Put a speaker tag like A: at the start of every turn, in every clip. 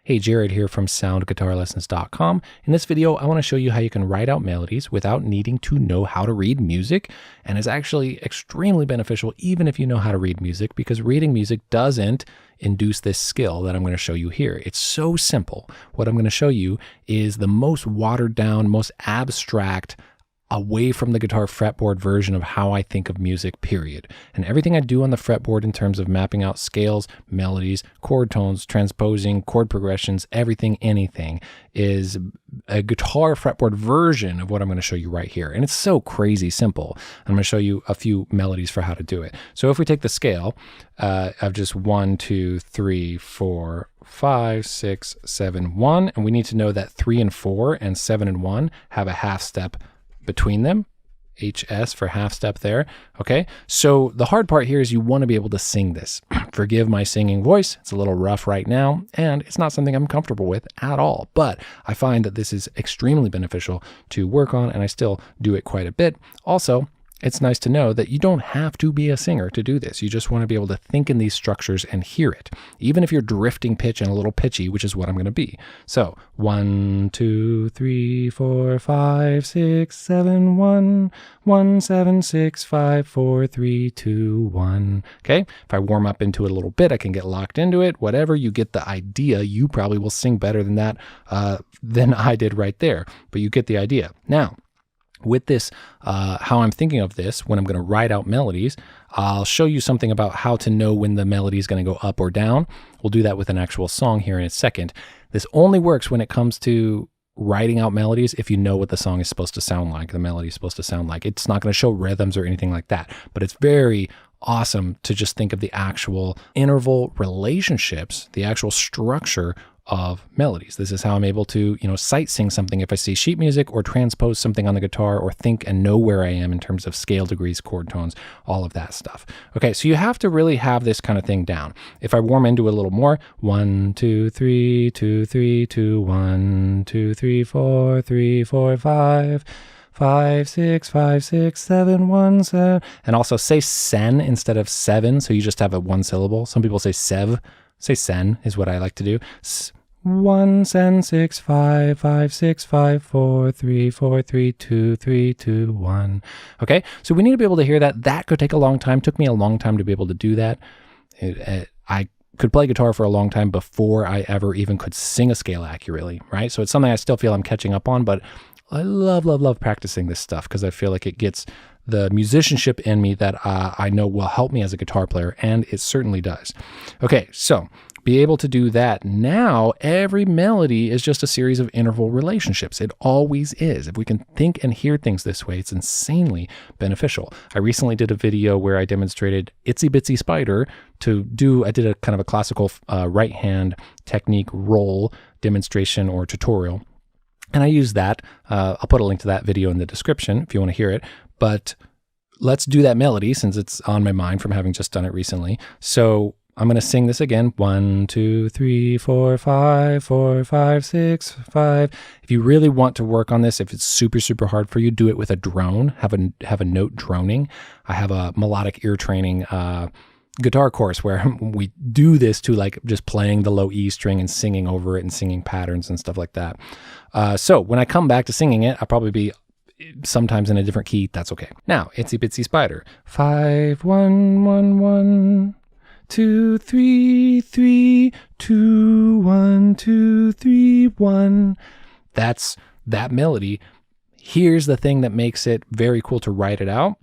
A: Hey, Jared here from soundguitarlessons.com. In this video, I want to show you how you can write out melodies without needing to know how to read music. And it's actually extremely beneficial even if you know how to read music, because reading music doesn't induce this skill that I'm going to show you here. It's so simple. What I'm going to show you is the most watered down, most abstract, away from the guitar fretboard version of how I think of music, period. And everything I do on the fretboard in terms of mapping out scales, melodies, chord tones, transposing, chord progressions, everything, anything is a guitar fretboard version of what I'm going to show you right here. And it's so crazy simple. I'm going to show you a few melodies for how to do it. So if we take the scale of just 1, 2, 3, 4, 5, 6, 7, 1, and we need to know that 3 and 4 and 7 and 1 have a half step between them, HS for half step there. Okay, so the hard part here is you want to be able to sing this. Forgive my singing voice, it's a little rough right now, and it's not something I'm comfortable with at all, but I find that this is extremely beneficial to work on, and I still do it quite a bit. Also, it's nice to know that you don't have to be a singer to do this. You just want to be able to think in these structures and hear it, even if you're drifting pitch and a little pitchy, which is what I'm going to be. So 1, 2, 3, 4, 5, 6, 7, 1, 1, 7, 6, 5, 4, 3, 2, 1. Okay. If I warm up into it a little bit, I can get locked into it. Whatever, you get the idea. You probably will sing better than that, than I did right there, but you get the idea. Now, with this, how I'm thinking of this when I'm going to write out melodies, I'll show you something about how to know when the melody is going to go up or down. We'll do that with an actual song here in a second. This only works when it comes to writing out melodies if you know what the song is supposed to sound like, the melody is supposed to sound like. It's not going to show rhythms or anything like that, but it's very awesome to just think of the actual interval relationships, the actual structure of melodies. This is how I'm able to, sight sing something if I see sheet music, or transpose something on the guitar, or think and know where I am in terms of scale degrees, chord tones, all of that stuff. Okay, so you have to really have this kind of thing down. If I warm into it a little more, 1, 2, 3, 2, 3, 2, 1, 2, 3, 4, 3, 4, 5, 5, 6, 5, 6, 7, 1, 7. And also say sen instead of seven, so you just have a one syllable. Some people say sev. Say sen is what I like to do. 1, sen, 6, 5, 5, 6, 5, 4, 3, 4, 3, 2, 3, 2, 1. Okay, so we need to be able to hear that. That could take a long time. Took me a long time to be able to do that. I could play guitar for a long time before I ever even could sing a scale accurately, right? So it's something I still feel I'm catching up on, but I love practicing this stuff because I feel like it gets the musicianship in me that I know will help me as a guitar player, and it certainly does. Okay, so be able to do that. Now, every melody is just a series of interval relationships. It always is. If we can think and hear things this way, it's insanely beneficial. I recently did a video where I demonstrated Itsy Bitsy Spider I did a kind of a classical right hand technique roll demonstration or tutorial. And I use that. I'll put a link to that video in the description if you want to hear it. But let's do that melody since it's on my mind from having just done it recently. So I'm going to sing this again. 1, 2, 3, 4, 5, 4, 5, 6, 5. If you really want to work on this, if it's super hard for you, do it with a drone. Have a note droning. I have a melodic ear training guitar course where we do this to like just playing the low E string and singing over it and singing patterns and stuff like that. So when I come back to singing it, I'll probably be sometimes in a different key. That's okay. Now, Itsy Bitsy Spider. 5, 1, 1, 1, 2, 3, 3, 2, 1, 2, 3, 1. That's that melody. Here's the thing that makes it very cool to write it out.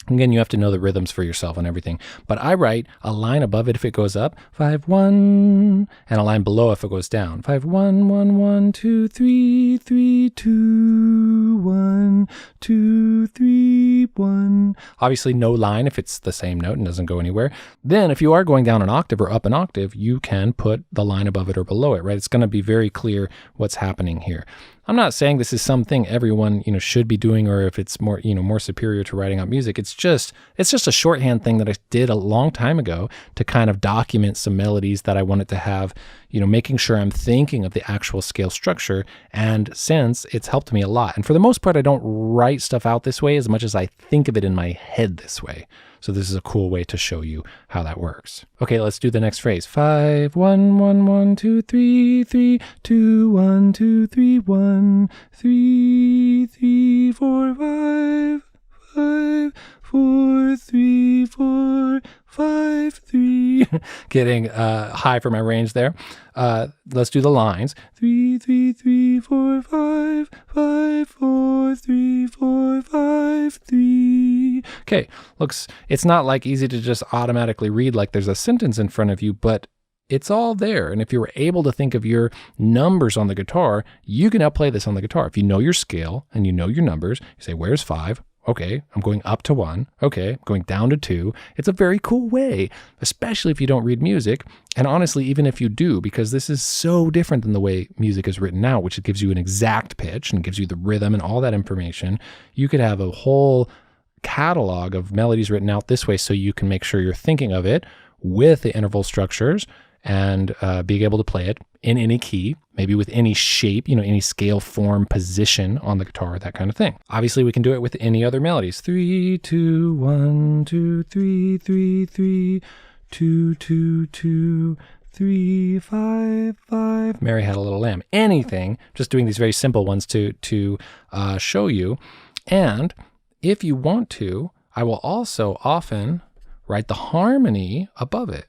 A: Again, you have to know the rhythms for yourself and everything. But I write a line above it if it goes up, 5, 1, and a line below if it goes down. 5, 1, 1, 1, 2, 3, 3, 2, 1, 2, 3, 1. Obviously, no line if it's the same note and doesn't go anywhere. Then if you are going down an octave or up an octave, you can put the line above it or below it, right? It's going to be very clear what's happening here. I'm not saying this is something everyone, should be doing, or if it's more, more superior to writing out music. It's just a shorthand thing that I did a long time ago to kind of document some melodies that I wanted to have, making sure I'm thinking of the actual scale structure. And since it's helped me a lot. And for the most part, I don't write stuff out this way as much as I think of it in my head this way. So this is a cool way to show you how that works. Okay, let's do the next phrase. 5, 1, 1, 1, 2, 3, 3, 2, 1, 2, 3, 1, 3, 3, 4, 5, 5, 4, 3, 4, 5, 3. Getting high for my range there. Let's do the lines. 3, 3, 3, 4, 5, 5, 4, 3, 4, 5, 3. Okay, it's not like easy to just automatically read like there's a sentence in front of you, but it's all there. And if you were able to think of your numbers on the guitar, you can outplay this on the guitar. If you know your scale and you know your numbers, you say, where's 5? Okay, I'm going up to 1. Okay, I'm going down to 2. It's a very cool way, especially if you don't read music. And honestly, even if you do, because this is so different than the way music is written out, which it gives you an exact pitch and gives you the rhythm and all that information. You could have a whole catalog of melodies written out this way so you can make sure you're thinking of it with the interval structures and being able to play it in any key, maybe with any shape, any scale, form, position on the guitar, that kind of thing. Obviously, we can do it with any other melodies. 3, 2, 1, 2, 3, 3, 3, 2, 2, 2, 3, 5, 5. Mary Had a Little Lamb. Anything, just doing these very simple ones to show you. And if you want to, I will also often write the harmony above it.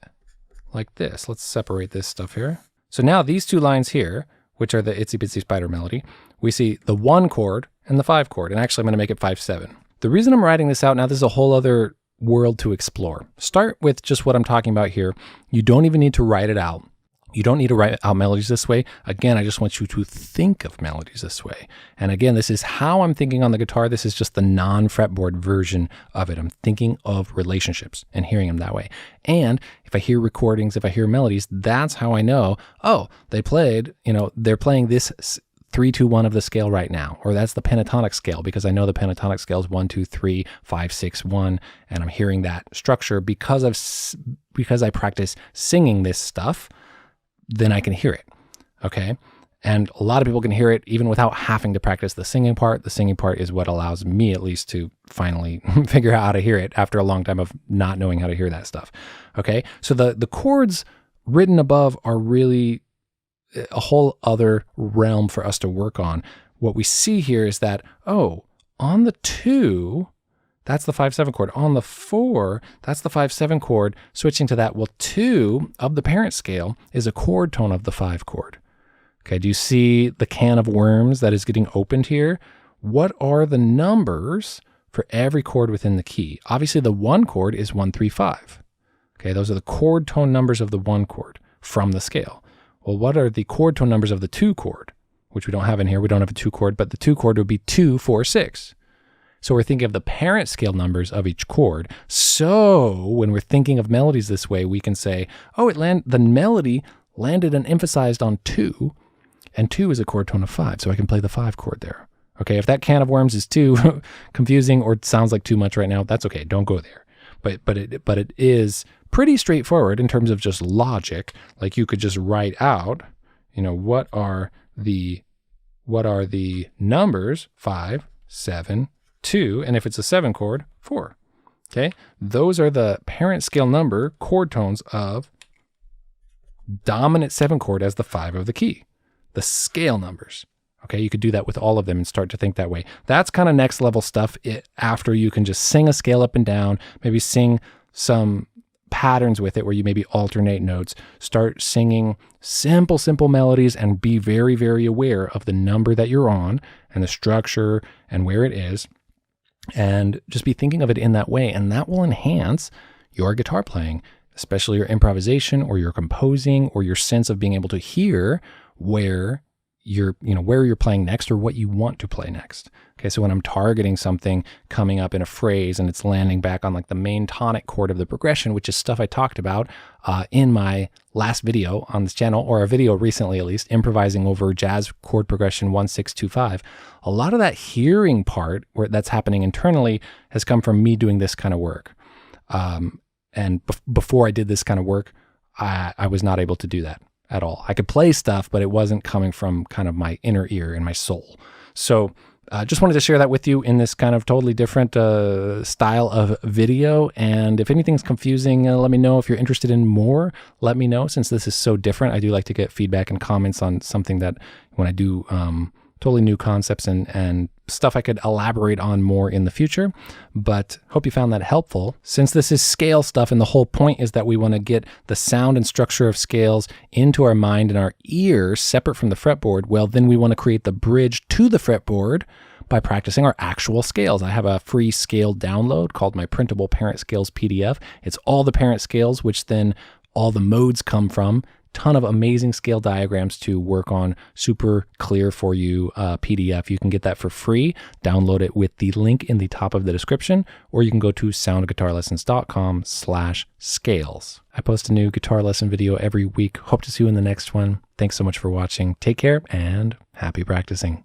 A: Like this. Let's separate this stuff here. So now these two lines here, which are the Itsy Bitsy Spider melody, we see the 1 chord and the 5 chord. And actually I'm going to make it 5/7. The reason I'm writing this out now, this is a whole other world to explore. Start with just what I'm talking about here. You don't even need to write it out. You don't need to write out melodies this way. Again, I just want you to think of melodies this way. And again, this is how I'm thinking on the guitar. This is just the non-fretboard version of it. I'm thinking of relationships and hearing them that way. And if I hear recordings, if I hear melodies, that's how I know, oh, they're playing this 3-2-1 of the scale right now, or that's the pentatonic scale, because I know the pentatonic scale is 1-2-3-5-6-1, and I'm hearing that structure because I practice singing this stuff. Then I can hear it, okay? And a lot of people can hear it even without having to practice the singing part. The singing part is what allows me at least to finally figure out how to hear it after a long time of not knowing how to hear that stuff, okay? So the chords written above are really a whole other realm for us to work on. What we see here is that, oh, on the 2, that's the 5/7 chord. On the 4, that's the 5/7 chord. Switching to that, well, 2 of the parent scale is a chord tone of the 5 chord. Okay, do you see the can of worms that is getting opened here? What are the numbers for every chord within the key? Obviously, the 1 chord is 1, 3, 5. Okay, those are the chord tone numbers of the 1 chord from the scale. Well, what are the chord tone numbers of the 2 chord? Which we don't have in here. We don't have a 2 chord, but the 2 chord would be 2, 4, 6. So we're thinking of the parent scale numbers of each chord. So when we're thinking of melodies this way, we can say, oh, the melody landed and emphasized on 2, and 2 is a chord tone of 5, so I can play the 5 chord there. Okay, if that can of worms is too confusing or it sounds like too much right now, that's okay, don't go there. But it is pretty straightforward in terms of just logic. Like you could just write out, what are the numbers, 5, 7, 2, and if it's a 7 chord, 4. Okay, those are the parent scale number chord tones of dominant 7 chord as the 5 of the key, the scale numbers. Okay, you could do that with all of them and start to think that way. That's kind of next level stuff after you can just sing a scale up and down, maybe sing some patterns with it where you maybe alternate notes, start singing simple melodies and be very, very aware of the number that you're on and the structure and where it is. And just be thinking of it in that way. And that will enhance your guitar playing, especially your improvisation or your composing or your sense of being able to hear where where you're playing next or what you want to play next. Okay, so when I'm targeting something coming up in a phrase and it's landing back on like the main tonic chord of the progression, which is stuff I talked about in my last video on this channel, or a video recently at least, improvising over jazz chord progression 1-6-2-5. A lot of that hearing part where that's happening internally has come from me doing this kind of work. And before I did this kind of work, I was not able to do that at all. I could play stuff, but it wasn't coming from kind of my inner ear and my soul. So just wanted to share that with you in this kind of totally different style of video. And if anything's confusing, let me know. If you're interested in more, let me know. Since this is so different, I do like to get feedback and comments on something that when I do totally new concepts and stuff I could elaborate on more in the future. But hope you found that helpful. Since this is scale stuff and the whole point is that we want to get the sound and structure of scales into our mind and our ears separate from the fretboard, well, then we want to create the bridge to the fretboard by practicing our actual scales. I have a free scale download called my Printable Parent Scales PDF. It's all the parent scales, which then all the modes come from. Ton of amazing scale diagrams to work on, super clear for you PDF. You can get that for free. Download it with the link in the top of the description, or you can go to soundguitarlessons.com/scales. I post a new guitar lesson video every week. Hope to see you in the next one. Thanks so much for watching. Take care and happy practicing.